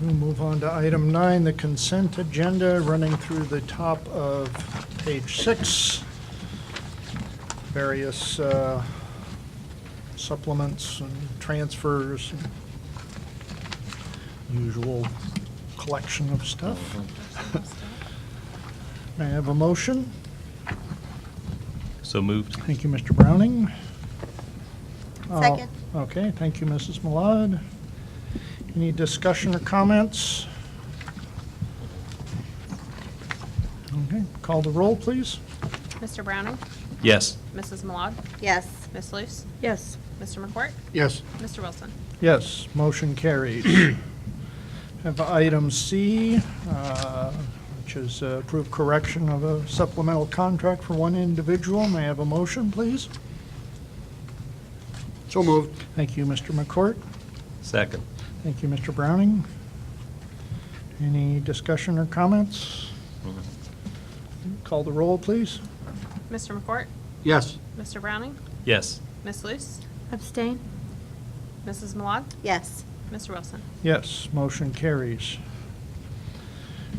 we'll move on to item 9, the consent agenda, running through the top of page 6. Various supplements and transfers, usual collection of stuff. May I have a motion?
So moved.
Thank you, Mr. Browning.
Second.
Okay, thank you, Mrs. Malad. Any discussion or comments? Okay, call the roll, please.
Mr. Browning?
Yes.
Mrs. Malad?
Yes.
Miss Luce?
Yes.
Mr. McCourt?
Yes.
Mr. Wilson?
Yes, motion carries. Have item C, which is approved correction of a supplemental contract for one individual. May I have a motion, please?
So moved.
Thank you, Mr. McCourt.
Second.
Thank you, Mr. Browning. Any discussion or comments? Call the roll, please.
Mr. McCourt?
Yes.
Mr. Browning?
Yes.
Miss Luce?
Abstain?
Mrs. Malad?
Yes.
Mr. Wilson?
Yes, motion carries.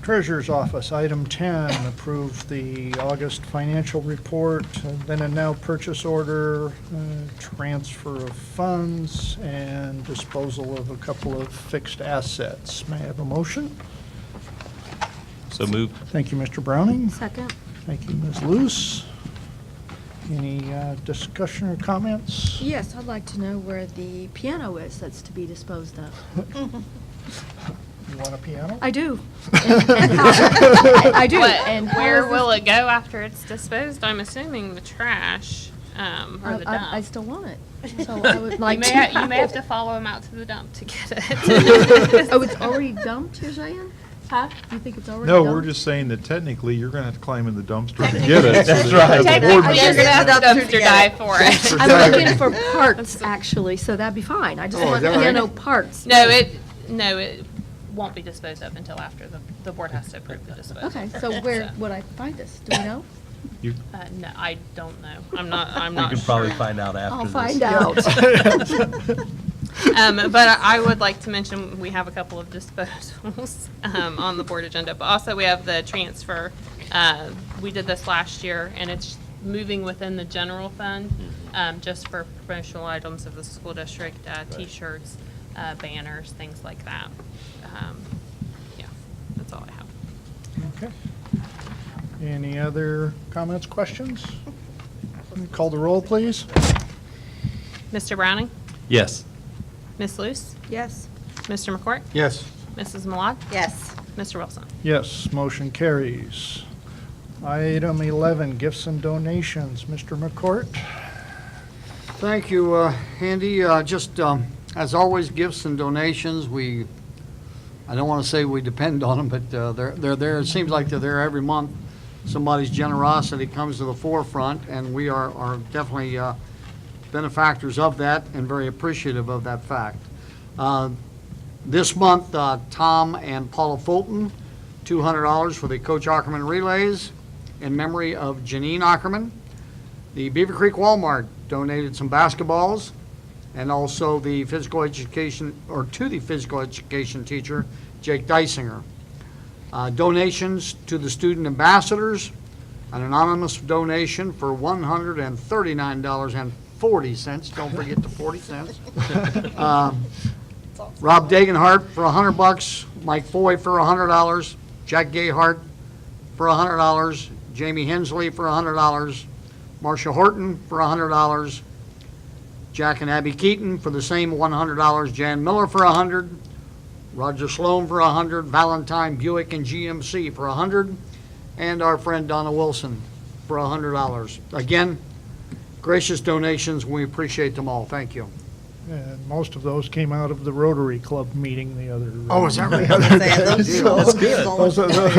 Treasurer's Office, item 10, approve the August financial report, then and now purchase order, transfer of funds, and disposal of a couple of fixed assets. May I have a motion?
So moved.
Thank you, Mr. Browning.
Second?
Thank you, Ms. Luce. Any discussion or comments?
Yes, I'd like to know where the piano is that's to be disposed of.
You want a piano?
I do. And how? I do.
What,
And how
where
is
will
this-
it go after it's disposed? I'm assuming the trash, or the dump.
I still want it. So I would like to.
You may have to follow him out to the dump to get it.
Oh, it's already dumped, you're saying? Huh? You think it's already
No,
done?
we're just saying that technically you're going to have to climb in the dumpster to get it.
That's
So
right.
as a board
Technically,
member-
you're gonna have to dumpster dive for it.
I'm looking for parts, actually, so that'd be fine. I just
Oh,
want
is that right?
piano parts.
No, it won't be disposed of until after the board has to approve the disposal.
Okay, so where would I find this? Do we know?
You-
No, I don't know. I'm not
You can
sure.
probably find out after
I'll
this.
find out.
But I would like to mention, we have a couple of disposals on the board agenda, but also we have the transfer. We did this last year, and it's moving within the general fund, just for promotional items of the school district, T-shirts, banners, things like that. Yeah, that's all I have.
Okay. Any other comments, questions? Call the roll, please.
Mr. Browning?
Yes.
Ms. Luce?
Yes.
Mr. McCourt?
Yes.
Mrs. Malad?
Yes.
Mr. Wilson?
Yes, motion carries. Item 11, gifts and donations. Mr. McCourt?
Thank you, Andy. Just, as always, gifts and donations, I don't want to say we depend on them, but they're there. It seems like they're there every month. Somebody's generosity comes to the forefront, and we are definitely benefactors of that and very appreciative of that fact. This month, Tom and Paula Fulton, $200 for the Coach Ackerman Relays in memory of Janine Ackerman. The Beaver Creek Walmart donated some basketballs, and also the physical education, or to the physical education teacher, Jake Dysinger. Donations to the student ambassadors, an anonymous donation for $139.40. Don't forget the 40 cents. Rob Dagenhart for $100, Mike Foy for $100, Jack Gayhart for $100, Jamie Hensley for $100, Marcia Horton for $100, Jack and Abby Keaton for the same $100, Jan Miller for $100, Roger Sloan for $100, Valentine Buick and GMC for $100, and our friend Donna Wilson for $100. Again, gracious donations. We appreciate them all. Thank you.
And most of those came out of the Rotary Club meeting the other.
Oh, is that right?
the other day. So
That's good.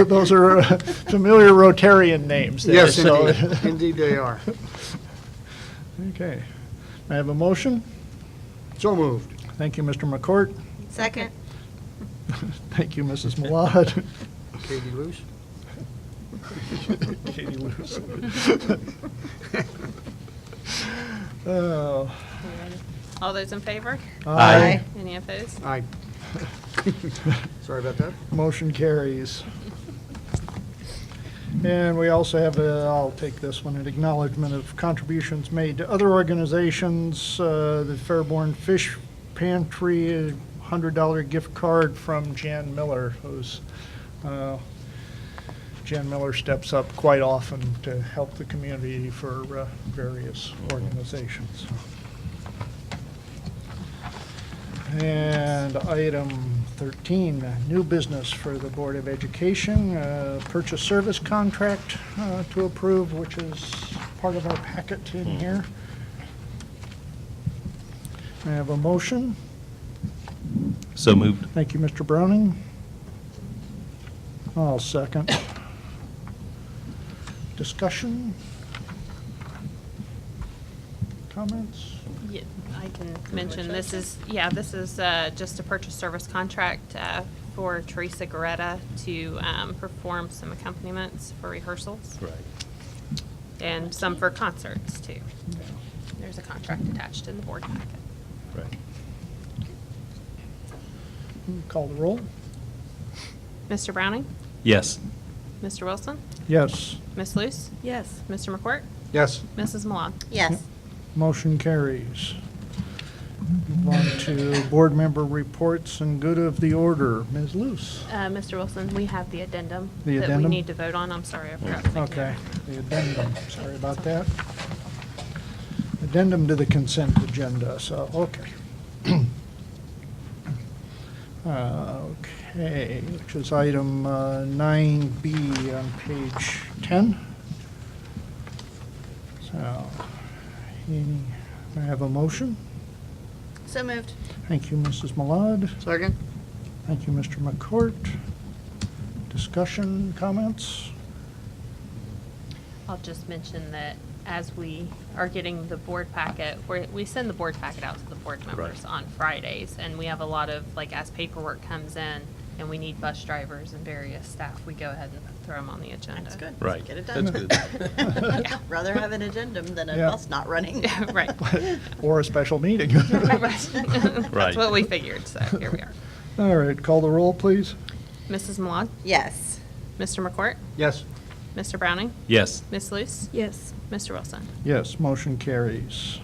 Those are familiar Rotarian names there.
Yes,
so-
indeed. Indeed they are.
Okay. I have a motion.
So moved.
Thank you, Mr. McCourt.
Second.
Thank you, Mrs. Malad.
Katie Luce?
Katie Lewis. Oh.
All those in favor?
Aye.
Any opposed?
Aye. Sorry about that.
Motion carries. And we also have, I'll take this one, an acknowledgement of contributions made to other organizations, the Fairborn Fish Pantry, a $100 gift card from Jan Miller, who's, Jan Miller steps up quite often to help the community for various organizations. And item 13, new business for the Board of Education, purchase service contract to approve, which is part of our packet in here. I have a motion.
So moved.
Thank you, Mr. Browning. I'll second. Discussion? Comments?
Yeah, I can mention, this is just a purchase service contract for Teresa Garetta to perform some accompaniments for rehearsals.
Right.
And some for concerts, too. There's a contract attached in the board packet.
Right.
Call the roll.
Mr. Browning?
Yes.
Mr. Wilson?
Yes.
Ms. Luce?
Yes.
Mr. McCourt?
Yes.
Mrs. Malad?
Yes.
Motion carries. Move on to board member reports and good of the order. Ms. Luce?
Mr. Wilson, we have the addendum
The
that we
addendum?
need to vote on. I'm sorry, I forgot to make
Okay,
that.
the addendum, sorry about that. Addendum to the consent agenda, so, okay. Okay, which is item 9B on page 10. So, I have a motion.
So moved.
Thank you, Mrs. Malad.
Second?
Thank you, Mr. McCourt. Discussion, comments?
I'll just mention that as we are getting the board packet, we send the board packet out to the board members on Fridays, and we have a lot of, like, as paperwork comes in and we need bus drivers and various staff, we go ahead and throw them on the agenda.
That's good.
Right.
Get it done.
That's good.
Rather have an addendum than a
Yeah.
bus not running.
Right.
Or a special meeting?
That's what we figured, so here we are.
All right, call the roll, please.
Mrs. Malat?
Yes.
Mr. McCourt?
Yes.
Mr. Browning?
Yes.
Ms. Luce?
Yes.
Mr. Wilson?
Yes, motion carries.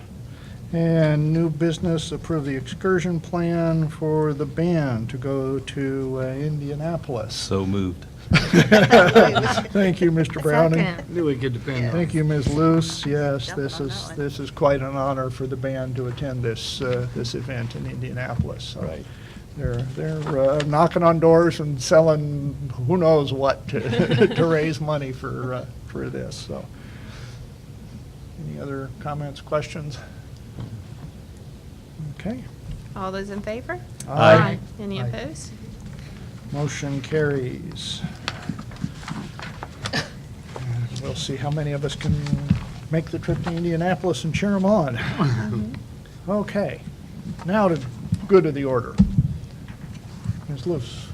And new business, approve the excursion plan for the band to go to Indianapolis.
So moved.
Thank you, Mr. Browning.
Second.
Knew we could depend on.
Thank you, Ms. Luce. Yes,
Jumping
this
on
is,
that one.
this is quite an honor for the band to attend this, this event in Indianapolis. So
Right.
They're knocking on doors and selling who knows what to, to raise money for this, so. Any other comments, questions? Okay.
All those in favor?
Aye.
Any
Aye.
opposed?
Motion carries. And we'll see how many of us can make the trip to Indianapolis and cheer them on. Okay, now to good of the order. Ms. Luce.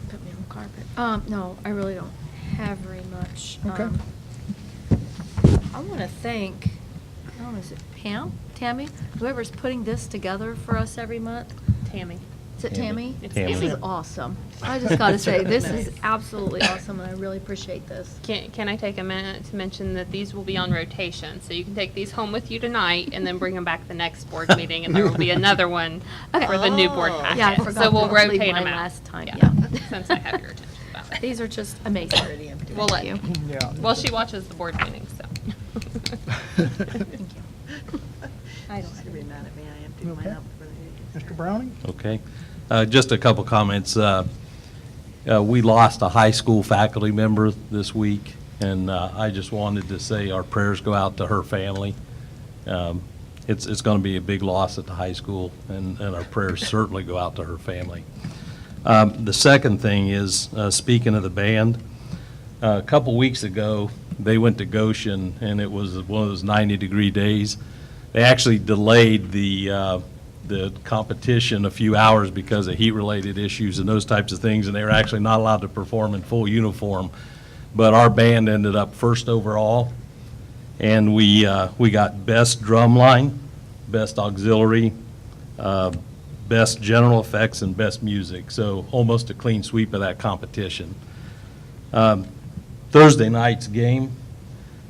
Put me on the carpet. No, I really don't have very much.
Okay.
I want to thank, oh, is it Pam? Tammy? Whoever's putting this together for us every month.
Tammy.
Is it Tammy?
It's
This
Tammy.
is awesome. I just got to say, this is absolutely awesome, and I really appreciate this.
Can I take a minute to mention that these will be on rotation, so you can take these home with you tonight and then bring them back the next board meeting, and there will be another one
Okay.
for the new board
Oh.
packet.
Yeah, I forgot
So we'll
to leave
rotate
mine
them out.
last time, yeah.
Since I have your attention about it.
These are just amazing.
We'll let
Thank you.
Yeah.
Well, she watches the board meetings, so.
Thank you. I don't
She'd be mad at me, I emptied
Okay.
mine out before the meeting.
Mr. Browning?
Okay. Just a couple comments. We lost a high school faculty member this week, and I just wanted to say our prayers go out to her family. It's going to be a big loss at the high school, and our prayers certainly go out to her family. The second thing is, speaking of the band, a couple weeks ago, they went to Goshen, and it was one of those 90-degree days. They actually delayed the competition a few hours because of heat-related issues and those types of things, and they were actually not allowed to perform in full uniform. But our band ended up first overall, and we got best drumline, best auxiliary, best general effects, and best music. So almost a clean sweep of that competition. Thursday night's game,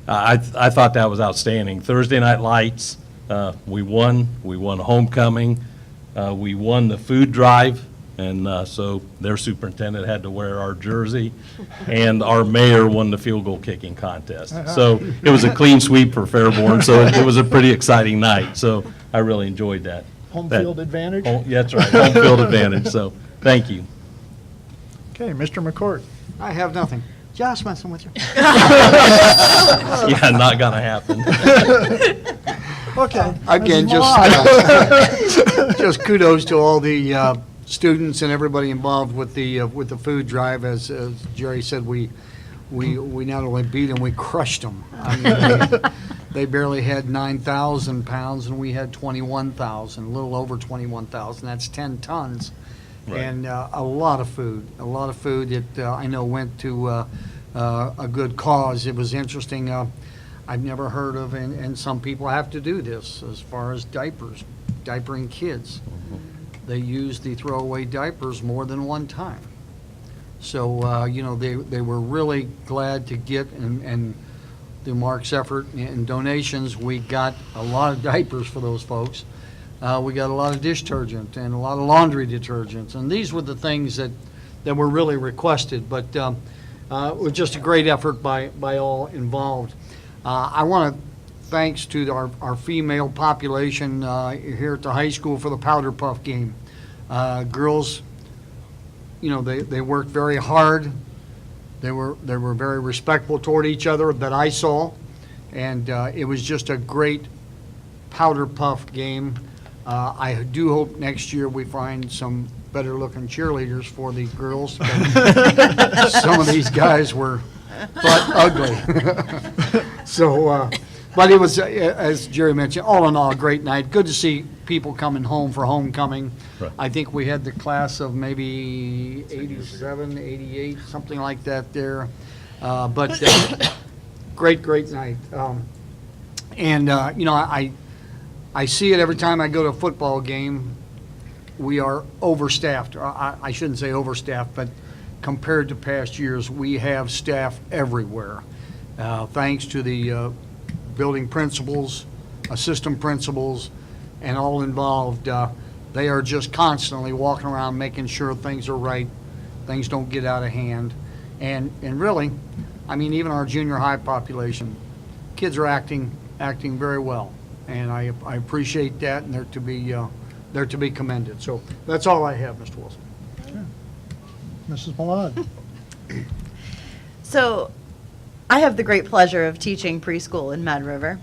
I thought that was outstanding. Thursday Night Lights, we won homecoming, we won the food drive, and so their superintendent had to wear our jersey, and our mayor won the field goal kicking contest. So it was a clean sweep for Fairborn, so it was a pretty exciting night, so I really enjoyed that.
Home
That-
field advantage?
Oh, yeah, that's right, home field advantage, so thank you.
Okay, Mr. McCourt.
I have nothing. Just messing with you.
Yeah, not gonna happen.
Okay.
Again,
Ms. Malat.
just kudos to all the students and everybody involved with the food drive. As Jerry said, we not only beat them, we crushed them. I mean, they barely had 9,000 pounds, and we had 21,000, a little over 21,000. That's 10 tons.
Right.
And a lot of food that I know went to a good cause. It was interesting. I've never heard of, and some people have to do this as far as diapering kids. They use the throwaway diapers more than one time. So, they were really glad to get, and through Mark's effort and donations, we got a lot of diapers for those folks. We got a lot of dish detergent and a lot of laundry detergents, and these were the things that were really requested, but it was just a great effort by all involved. I want to thanks to our female population here at the high school for the Powder Puff game. Girls, they worked very hard. They were very respectful toward each other that I saw, and it was just a great Powder Puff game. I do hope next year we find some better-looking cheerleaders for the girls. But some of these guys were butt ugly. So, but it was, as Jerry mentioned, all in all, a great night. Good to see people coming home for homecoming.
Right.
I think we had the class of maybe 87, 88, something like that there. But great night. And, you know, I see it every time I go to a football game. We are overstaffed. I shouldn't say overstaffed, but compared to past years, we have staff everywhere. Thanks to the building principals, assistant principals, and all involved. They are just constantly walking around making sure things are right, things don't get out of hand. And really, I mean, even our junior high population, kids are acting very well. And I appreciate that, and they're to be commended. So that's all I have, Mr. Wilson.
Mrs. Malad?
So, I have the great pleasure of teaching preschool in Mad River,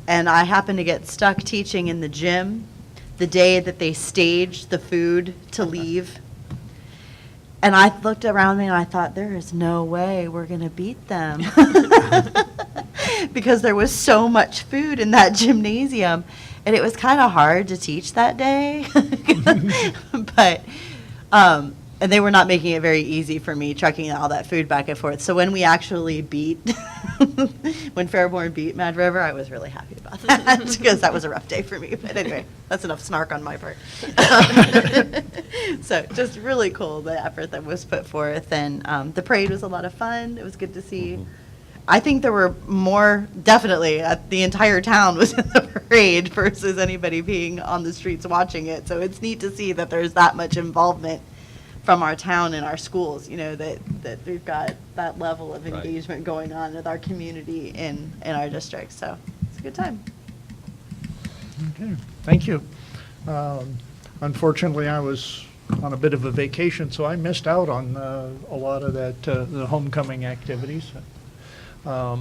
and I happened to get stuck teaching in the gym the day that they staged the food to leave. And I looked around me and I thought, there is no way we're going to beat them. Because there was so much food in that gymnasium, and it was kind of hard to teach that day. But, and they were not making it very easy for me, trucking all that food back and forth. So when we actually beat, when Fairborn beat Mad River, I was really happy about that, because that was a rough day for me. But anyway, that's enough snark on my part. So just really cool, the effort that was put forth. And the parade was a lot of fun. It was good to see. I think there were more, definitely, the entire town was in the parade versus anybody being on the streets watching it. So it's neat to see that there's that much involvement from our town and our schools, you know, that we've got that level of engagement going on with our community in our district. So it's a good time.
Okay, thank you. Unfortunately, I was on a bit of a vacation, so I missed out on a lot of that, the homecoming activities. I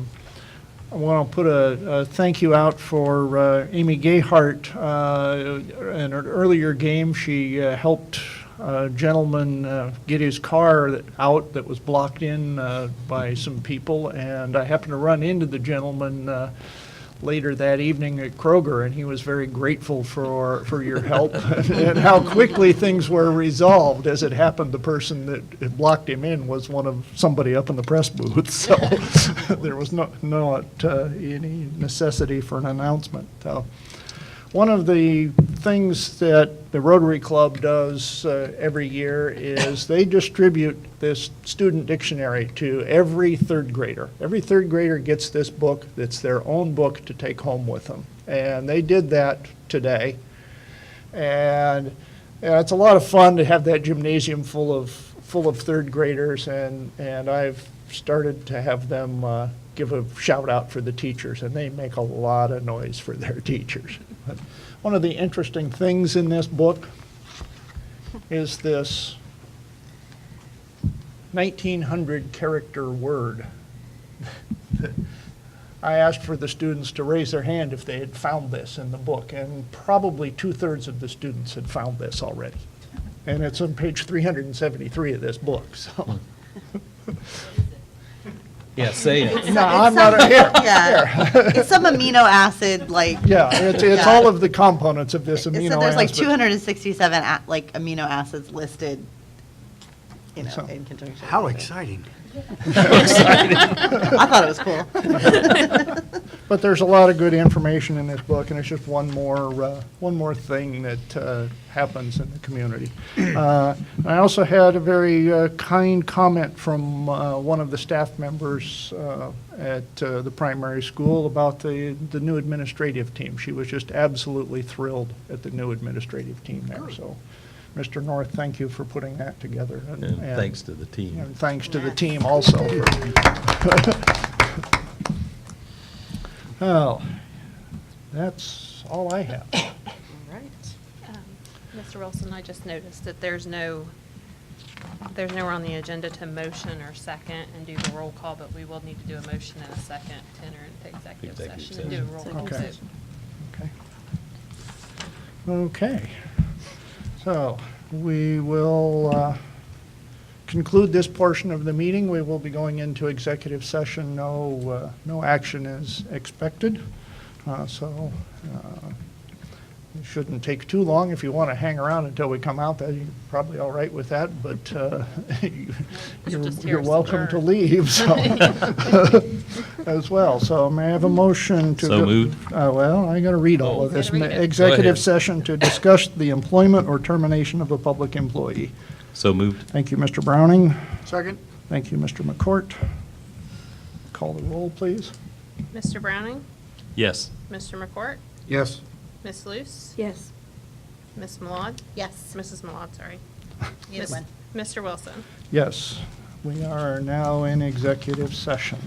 want to put a thank you out for Amy Gayhart. In an earlier game, she helped a gentleman get his car out that was blocked in by some people, and I happened to run into the gentleman later that evening at Kroger, and he was very grateful for your help and how quickly things were resolved. As it happened, the person that had blocked him in was somebody up in the press booth, so there was not any necessity for an announcement. One of the things that the Rotary Club does every year is they distribute this student dictionary to every third grader. Every third grader gets this book that's their own book to take home with them. And they did that today. And it's a lot of fun to have that gymnasium full of third graders, and I've started to have them give a shout out for the teachers, and they make a lot of noise for their teachers. But one of the interesting things in this book is this 1900 character word. I asked for the students to raise their hand if they had found this in the book, and probably 2/3 of the students had found this already. And it's on page 373 of this book, so.
Yeah, say it.
No, I'm not, here.
Yeah, it's some amino acid, like.
Yeah, it's all of the components of this
It
amino
said
acid.
there's like 267 like amino acids listed, you know,
So-
in conjunction.
How
with it.
exciting.
I thought it was cool.
But there's a lot of good information in this book, and it's just one more thing that happens in the community. I also had a very kind comment from one of the staff members at the primary school about the new administrative team. She was just absolutely thrilled at the new administrative team there. So, Mr. North, thank you for putting that together.
And thanks to the team.
And thanks to the team also. Well, that's all I have.
All right.
Mr. Wilson, I just noticed that there's nowhere on the agenda to motion or second and do the roll call, but we will need to do a motion and a second to enter into executive session and do a roll call.
Okay. Okay. So we will conclude this portion of the meeting. We will be going into executive session. No action is expected. So it shouldn't take too long. If you want to hang around until we come out, then you're probably all right with that, but
just hear
you're
us
welcome to
adjourn.
leave, so, as well. So may I have a motion to?
So moved.
Well, I got to read all of this.
Gotta read it.
Executive
Go ahead.
session to discuss the employment or termination of a public employee.
So moved.
Thank you, Mr. Browning.
Second?
Thank you, Mr. McCourt. Call the roll, please.
Mr. Browning?
Yes.
Mr. McCourt?
Yes.
Ms. Luce?
Yes.
Ms. Malad?
Yes,
Mrs. Malad, sorry.
either one.
Mr. Wilson?
Yes, we are now in executive session.